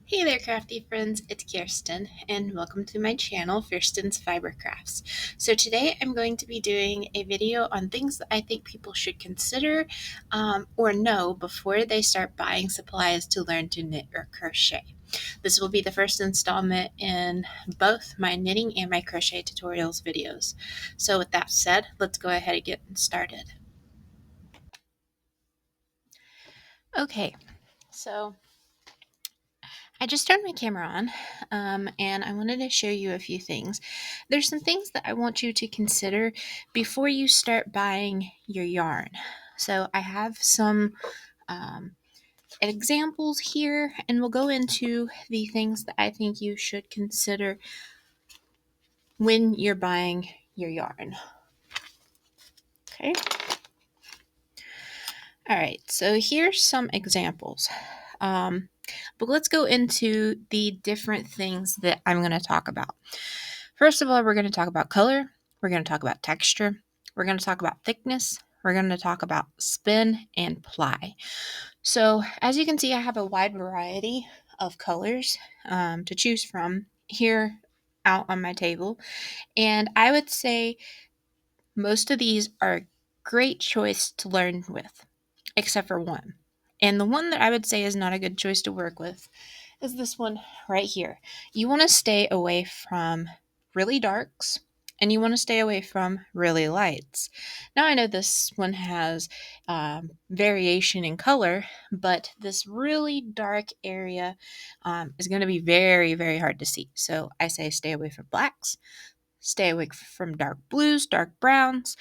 Hey there, crafty friends, it's Kirsten, and welcome to my channel, Fiersten'sFiberCrafts. So today I'm going to be doing a video on things that I think people should consider or know before they start buying supplies to learn to knit or crochet. This will be the first installment in both my knitting and my crochet tutorials videos. So with that said, let's go ahead and get started. Okay, so I just turned my camera on and I wanted to show you a few things. There's some things that I want you to consider before you start buying your yarn. So I have some examples here, and we'll go into the things that I think you should consider when you're buying your yarn. Okay. All right, so here's some examples. But let's go into the different things that I'm going to talk about. First of all, we're going to talk about color. We're going to talk about texture. We're going to talk about thickness. We're going to talk about spin and ply. So as you can see, I have a wide variety of colors to choose from here out on my table. And I would say most of these are a great choice to learn with, except for one. And the one that I would say is not a good choice to work with is this one right here. You want to stay away from really darks and you want to stay away from really lights. Now I know this one has variation in color, but this really dark area is going to be very, very hard to see. So I say stay away from blacks, stay away from dark blues, dark browns,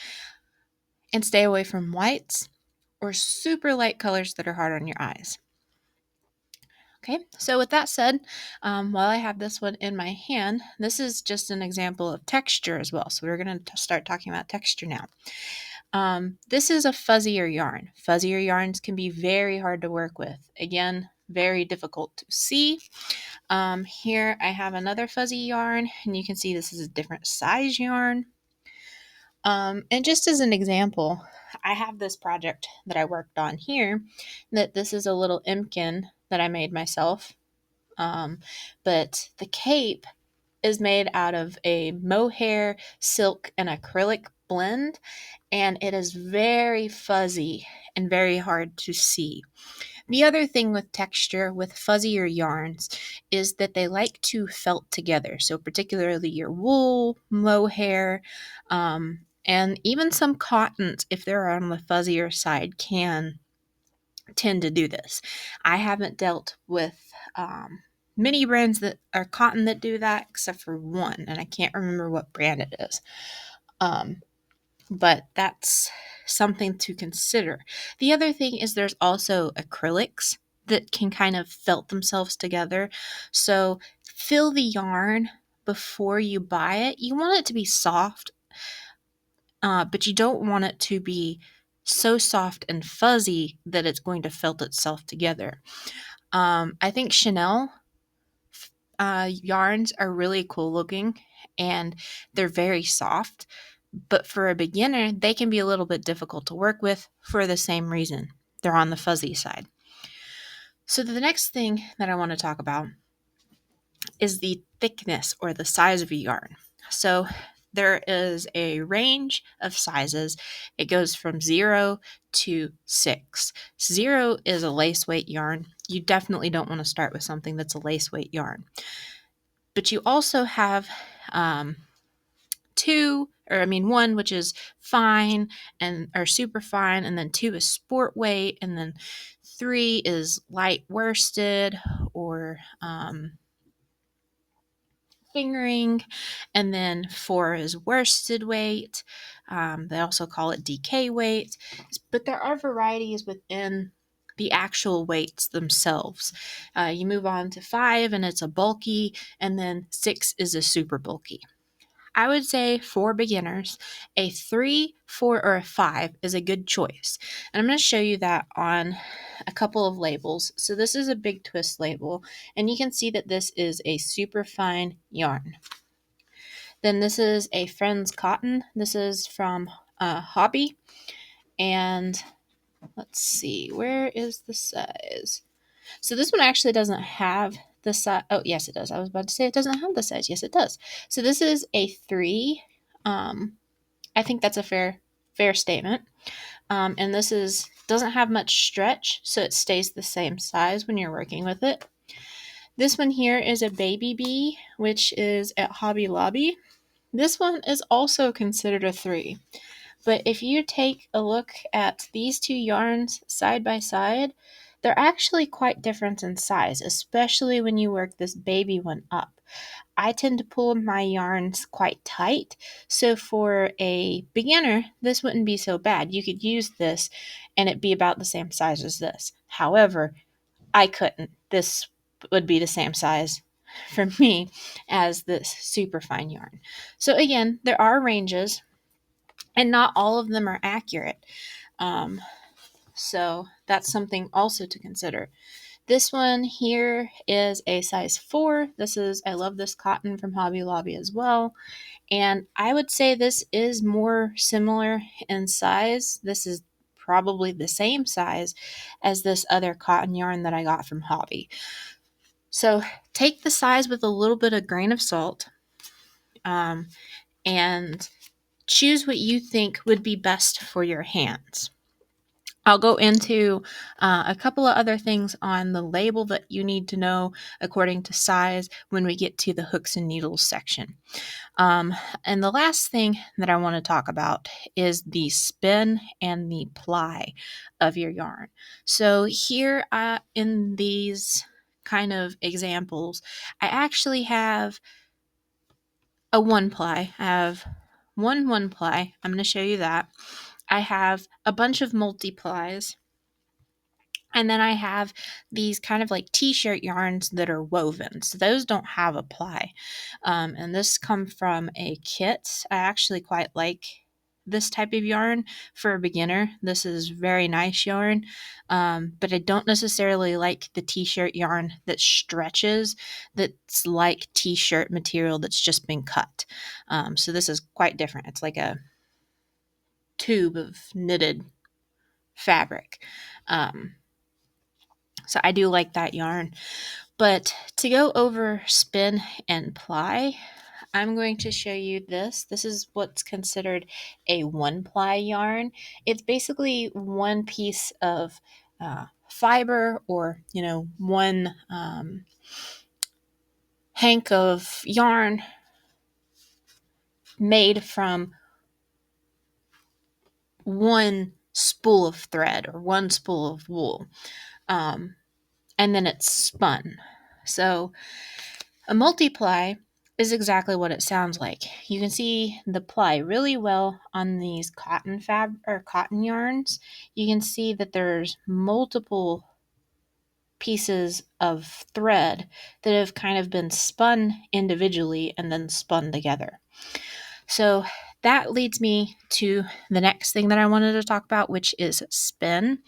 and stay away from whites or super light colors that are hard on your eyes. Okay, so with that said, while I have this one in my hand, this is just an example of texture as well. So we're going to start talking about texture now. This is a fuzzier yarn. Fuzzier yarns can be very hard to work with. Again, very difficult to see. Here I have another fuzzy yarn, and you can see this is a different size yarn. And just as an example, I have this project that I worked on here, that this is a little Imkin that I made myself. But the cape is made out of a mohair, silk, and acrylic blend, and it is very fuzzy and very hard to see. The other thing with texture with fuzzier yarns is that they like to felt together. So particularly your wool, mohair, and even some cottons, if they're on the fuzzier side, can tend to do this. I haven't dealt with many brands that are cotton that do that, except for one, and I can't remember what brand it is. But that's something to consider. The other thing is there's also acrylics that can kind of felt themselves together. So fill the yarn before you buy it. You want it to be soft, but you don't want it to be so soft and fuzzy that it's going to felt itself together. I think Chanel yarns are really cool looking and they're very soft, but for a beginner, they can be a little bit difficult to work with for the same reason. They're on the fuzzy side. So the next thing that I want to talk about is the thickness or the size of a yarn. So there is a range of sizes. It goes from 0 to 6. 0 is a lace weight yarn. You definitely don't want to start with something that's a lace weight yarn. But you also have one which is fine or super fine, and then 2 is sport weight, and then 3 is light worsted or fingering, and then 4 is worsted weight. They also call it DK weight, but there are varieties within the actual weights themselves. You move on to 5 and it's a bulky, and then 6 is a super bulky. I would say for beginners, a 3, 4, or a 5 is a good choice. And I'm going to show you that on a couple of labels. So this is a Big Twist label, and you can see that this is a super fine yarn. Then this is a Friends Cotton. This is from Hobby. And let's see, where is the size? So this one actually doesn't have the size. Oh, yes, it does. I was about to say it doesn't have the size. Yes, it does. So this is a 3. I think that's a fair statement. And this doesn't have much stretch, so it stays the same size when you're working with it. This one here is a baby bee, which is at Hobby Lobby. This one is also considered a 3. But if you take a look at these two yarns side by side, they're actually quite different in size, especially when you work this baby one up. I tend to pull my yarns quite tight, so for a beginner, this wouldn't be so bad. You could use this and it'd be about the same size as this. However, I couldn't. This would be the same size for me as this super fine yarn. So again, there are ranges, and not all of them are accurate. So that's something also to consider. This one here is a size 4. I love this cotton from Hobby Lobby as well. And I would say this is more similar in size. This is probably the same size as this other cotton yarn that I got from Hobby. So take the size with a little bit of grain of salt, and choose what you think would be best for your hands. I'll go into a couple of other things on the label that you need to know according to size when we get to the hooks and needles section. And the last thing that I want to talk about is the spin and the ply of your yarn. So here in these kind of examples, I actually have a 1-ply. I have one 1-ply. I'm going to show you that. I have a bunch of multi-plies. And then I have these kind of like t-shirt yarns that are woven. So those don't have a ply. And this come from a kit. I actually quite like this type of yarn for a beginner. This is very nice yarn. But I don't necessarily like the t-shirt yarn that stretches, that's like t-shirt material that's just been cut. So this is quite different. It's like a tube of knitted fabric. So I do like that yarn. But to go over spin and ply, I'm going to show you this. This is what's considered a 1-ply yarn. It's basically one piece of fiber, or, one hank of yarn made from one spool of thread or one spool of wool. And then it's spun. So a multi-ply is exactly what it sounds like. You can see the ply really well on these cotton yarns. You can see that there's multiple pieces of thread that have kind of been spun individually and then spun together. So that leads me to the next thing that I wanted to talk about, which is spin.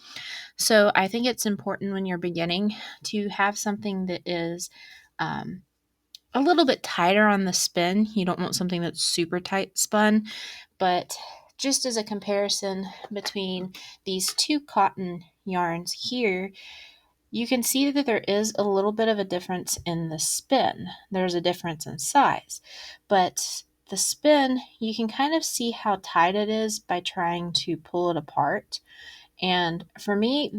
So I think it's important when you're beginning to have something that is a little bit tighter on the spin. You don't want something that's super tight spun, but just as a comparison between these two cotton yarns here, you can see that there is a little bit of a difference in the spin. There's a difference in size, but the spin, you can kind of see how tight it is by trying to pull it apart. And for me,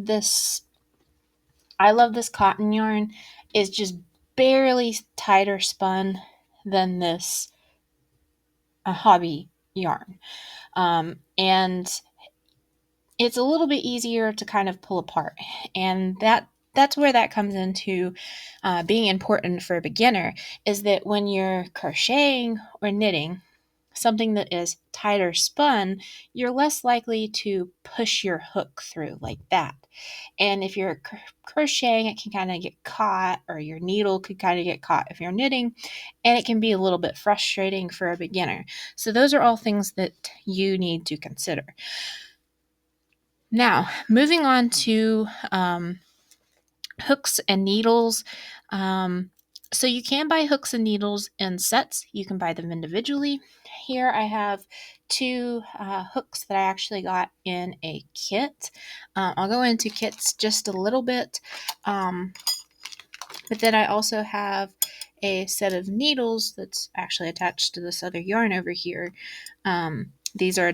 I love this cotton yarn, is just barely tighter spun than this hobby yarn. And it's a little bit easier to kind of pull apart. And that's where that comes into being important for a beginner, is that when you're crocheting or knitting something that is tighter spun, you're less likely to push your hook through like that. And if you're crocheting, it can kind of get caught, or your needle could kind of get caught if you're knitting, and it can be a little bit frustrating for a beginner. So those are all things that you need to consider. Now, moving on to hooks and needles. So you can buy hooks and needles in sets. You can buy them individually. Here I have 2 hooks that I actually got in a kit. I'll go into kits just a little bit. But then I also have a set of needles that's actually attached to this other yarn over here. These are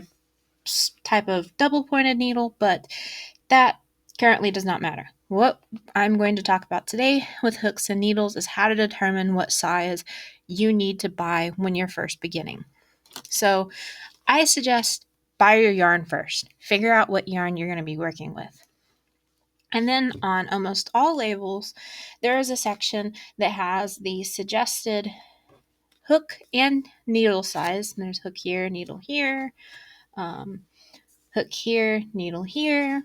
type of double pointed needle, but that currently does not matter. What I'm going to talk about today with hooks and needles is how to determine what size you need to buy when you're first beginning. So I suggest buy your yarn first. Figure out what yarn you're going to be working with. And then on almost all labels, there is a section that has the suggested hook and needle size. And there's hook here, needle here, hook here, needle here,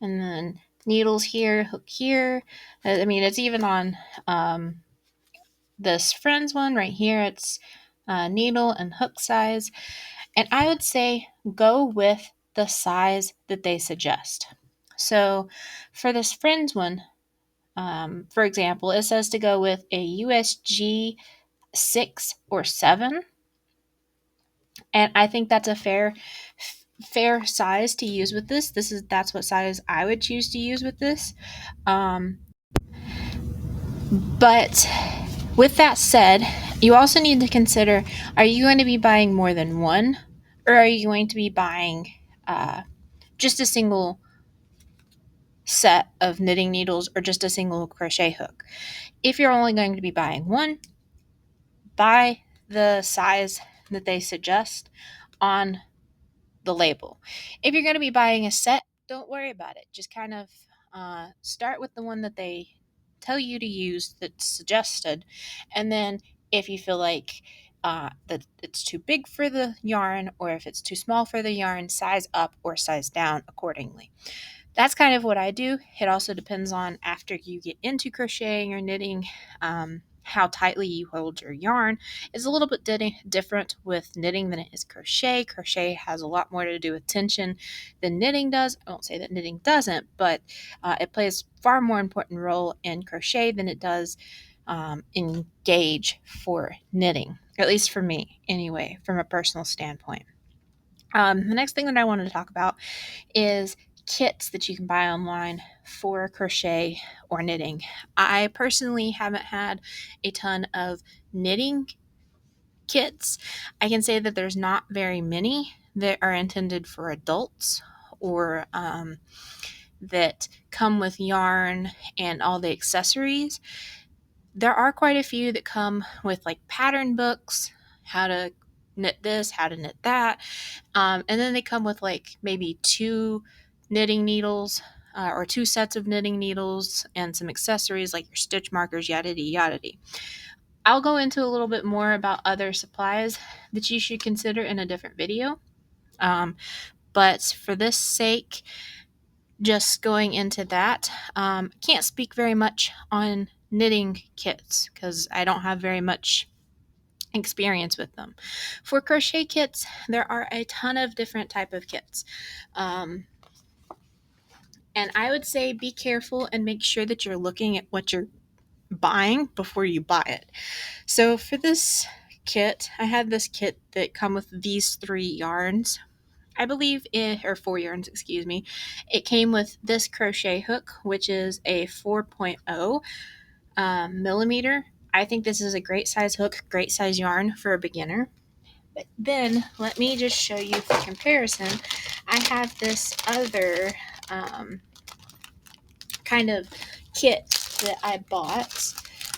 and then needles here, hook here. I mean, it's even on this Friends one right here. It's needle and hook size. And I would say go with the size that they suggest. So for this Friends one, for example, it says to go with a USG 6 or 7. And I think that's a fair size to use with this. That's what size I would choose to use with this. But with that said, you also need to consider, are you going to be buying more than one, or are you going to be buying just a single set of knitting needles or just a single crochet hook? If you're only going to be buying one, buy the size that they suggest on the label. If you're going to be buying a set, don't worry about it. Just kind of start with the one that they tell you to use that's suggested. And then if you feel like that it's too big for the yarn, or if it's too small for the yarn, size up or size down accordingly. That's kind of what I do. It also depends on, after you get into crocheting or knitting, how tightly you hold your yarn. It's a little bit different with knitting than it is crochet. Crochet has a lot more to do with tension than knitting does. I won't say that knitting doesn't, but it plays far more important role in crochet than it does in gauge for knitting, at least for me anyway, from a personal standpoint. The next thing that I wanted to talk about is kits that you can buy online for crochet or knitting. I personally haven't had a ton of knitting kits. I can say that there's not very many that are intended for adults, or that come with yarn and all the accessories. There are quite a few that come with like pattern books, how to knit this, how to knit that. And then they come with like maybe 2 knitting needles, or 2 sets of knitting needles and some accessories like your stitch markers, yada yada. I'll go into a little bit more about other supplies that you should consider in a different video. But for this sake, just going into that, can't speak very much on knitting kits because I don't have very much experience with them. For crochet kits, there are a ton of different type of kits. And I would say be careful and make sure that you're looking at what you're buying before you buy it. So for this kit, I had this kit that come with these 3 yarns. I believe or 4 yarns, excuse me. It came with this crochet hook, which is a 4.0 millimeter. I think this is a great size hook, great size yarn for a beginner. But then let me just show you for comparison. I have this other kind of kit that I bought.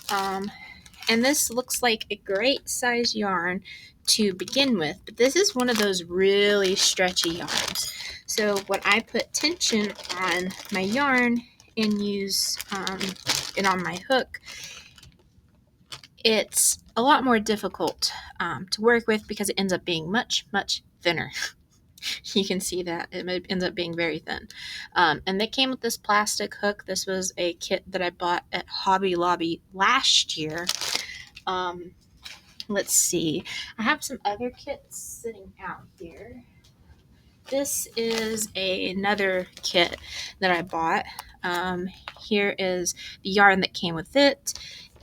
And this looks like a great size yarn to begin with, but this is one of those really stretchy yarns. So when I put tension on my yarn and use it on my hook, it's a lot more difficult to work with because it ends up being much, much thinner. You can see that it ends up being very thin. And they came with this plastic hook. This was a kit that I bought at Hobby Lobby last year. Let's see. I have some other kits sitting out here. This is another kit that I bought. Here is the yarn that came with it,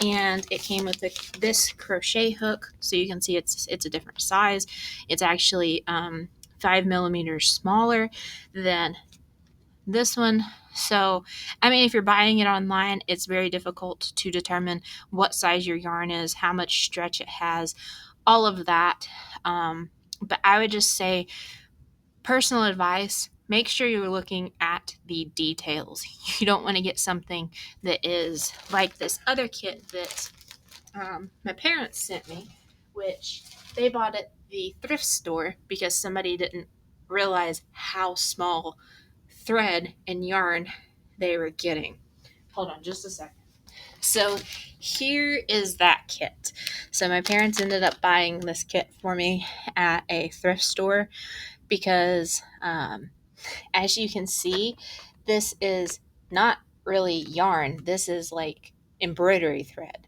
and it came with this crochet hook. So you can see it's a different size. It's actually 5 millimeters smaller than this one. So, I mean, if you're buying it online, it's very difficult to determine what size your yarn is, how much stretch it has, all of that. But I would just say, personal advice, make sure you're looking at the details. You don't want to get something that is like this other kit that my parents sent me, which they bought at the thrift store because somebody didn't realize how small thread and yarn they were getting. Hold on just a second. So here is that kit. So my parents ended up buying this kit for me at a thrift store because, as you can see, this is not really yarn. This is like embroidery thread.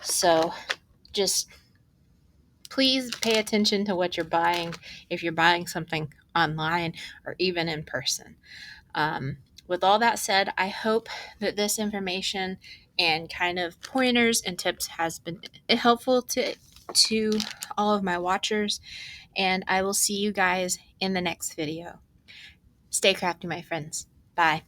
So just please pay attention to what you're buying if you're buying something online or even in person. With all that said, I hope that this information and kind of pointers and tips has been helpful to all of my watchers, and I will see you guys in the next video. Stay crafty, my friends. Bye.